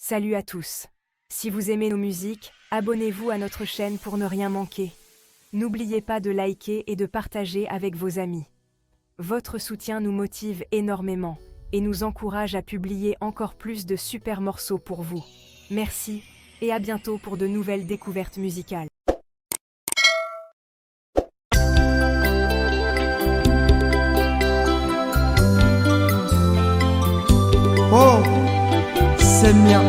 Salut à tous. Si vous aimez nos musiques, abonnez-vous à notre chaîne pour ne rien manquer. N'oubliez pas de liker et de partager avec vos amis. Votre soutien nous motive énormément et nous encourage à publier encore plus de super morceaux pour vous. Merci et à bientôt pour de nouvelles découvertes musicales. Oh, c'est mien.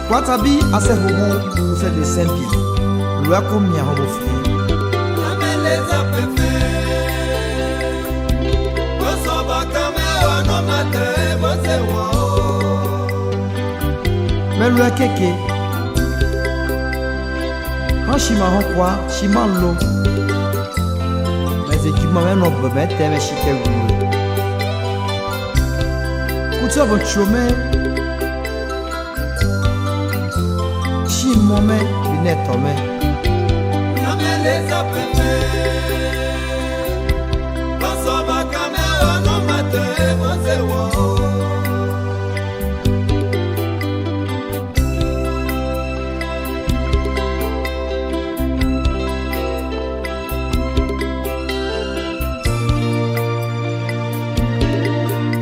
Watabi a ses romans, c'est des Saint-Pierre. Lui a commis un beau frère. Mais lui a kéké. En chima en quoi, chima l'eau. Mais équipements même non peut mettre mais chiquet vous. Couture votre chemin. Chimon mais lunette en main. Jamais les appelés. Dans son bac à mer, non matin, mon zéro.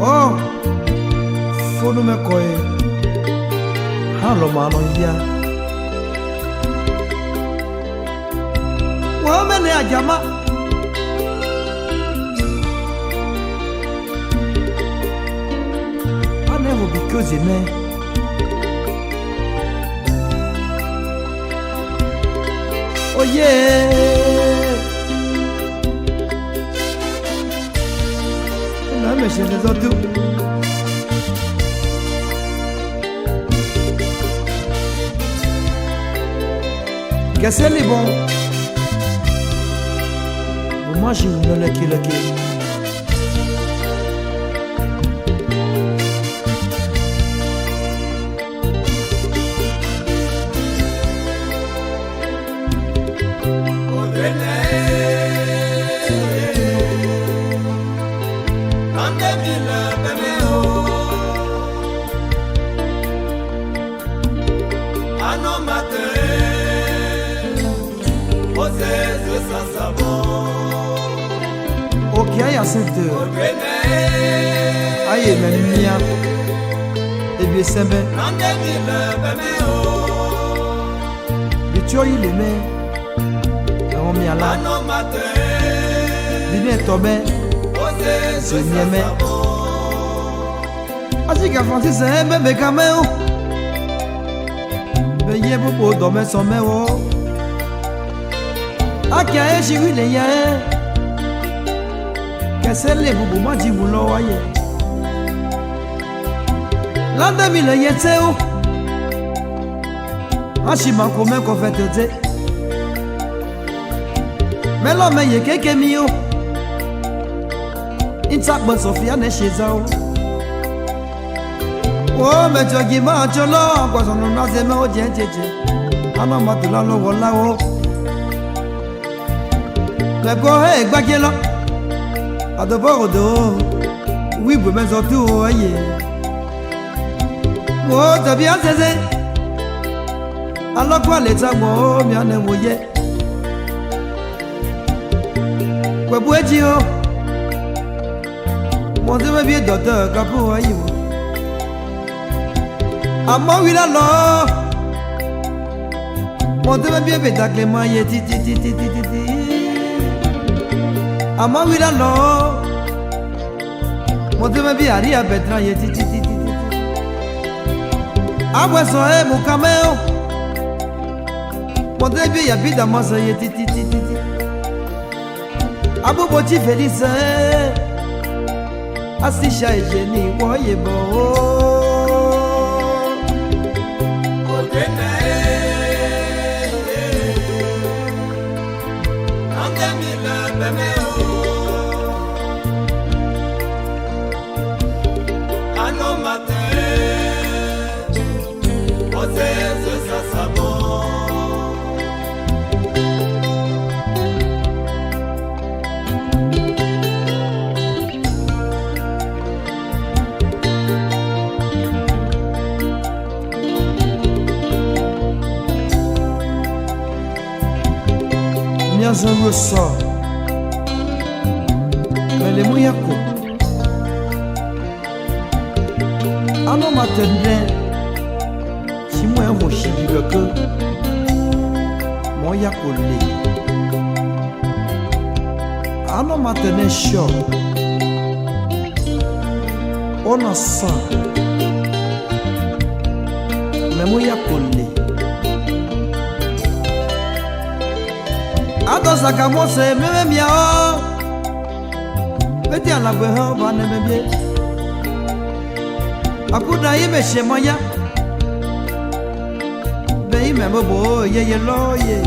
Oh, faut nous me coller. Hallo mano ya. Wa mene ajama. Ane wo because me. Oh yeah. La me chez les autres. Qu'est-ce que c'est bon? Moi j'ai une lucky. Ok, aïe à 5 heures. Aïe, mais mia. Et bien, c'est bien. Et tu as eu les mains. On m'y a là. Il est tombé. C'est bien, mais. Asi qu'à Francis, c'est un bébé quand même. Mais il y a beaucoup d'hommes sans main. Aki aye shiri le ya kese le bubu ma di mu lo waye landa mi le yete o ashima ko me ko fetete melo me ye keke mi o inta gbo Sofia ne sheza o me jogi ma jolo gbo so no na se me o jejeje ana ma to la lo wo la o le go hey gbagelo adoborodo oui bo men zotu aye mo tabi azeze alokwa leta mo mi ane moye kwebu eji o mo se me bi docteur kapo aye mo amo wi la lo mo se me bi betacle ma ye ti Ama wira lo mo te me bi ari abetra ye ti Abwe so e mu kameo mo te bi ya bi da masa ye ti Abu bochi felice asisha ejeni wo ye bo dans un ressort. Mais les moyens quoi? Ah non, ma tête, si moi un rocher du que moi y a collé. Ah non, ma tête chaud. On a ça. Mais moi y a collé. Attends, ça commence, même bien. Petit à la voix, on va ne me bien. A kuda yi me shemaya Be me bobo ye ye lo ye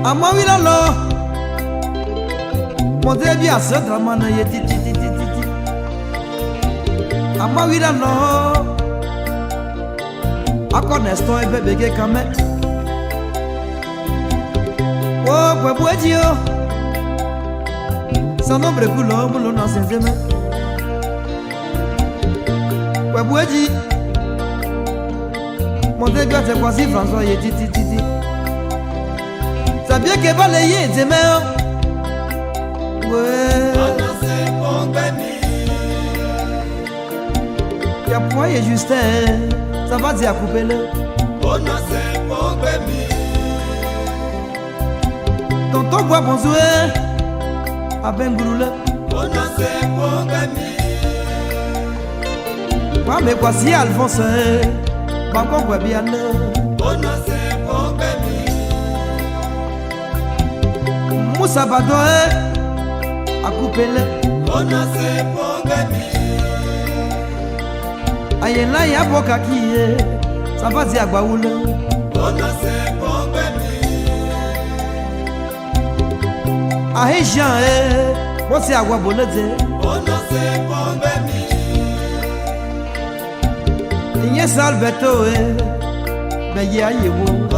Ama wi la lo Mo de bi ase drama na ye ti ti ti ti ti Ama wi la lo Akone sto e bebe ke kame O kwe bweji o Sa nombre kulo mulo na senzeme Webouedji Mon dégât c'est quoi si François y est titi Ça bien que balayer des mains Ouais Y'a point et Justin Ça va dire à couper le Tonton bois bonjour A ben gouloule Moi mais voici Alphonse, Bako quoi bien Moussa Badoe, a coupé le Ayena ya boka qui ça va dire à Gbaoule Ahe Jean moi c'est à Guabolede Yes, Alberto, mais yeah, you won't.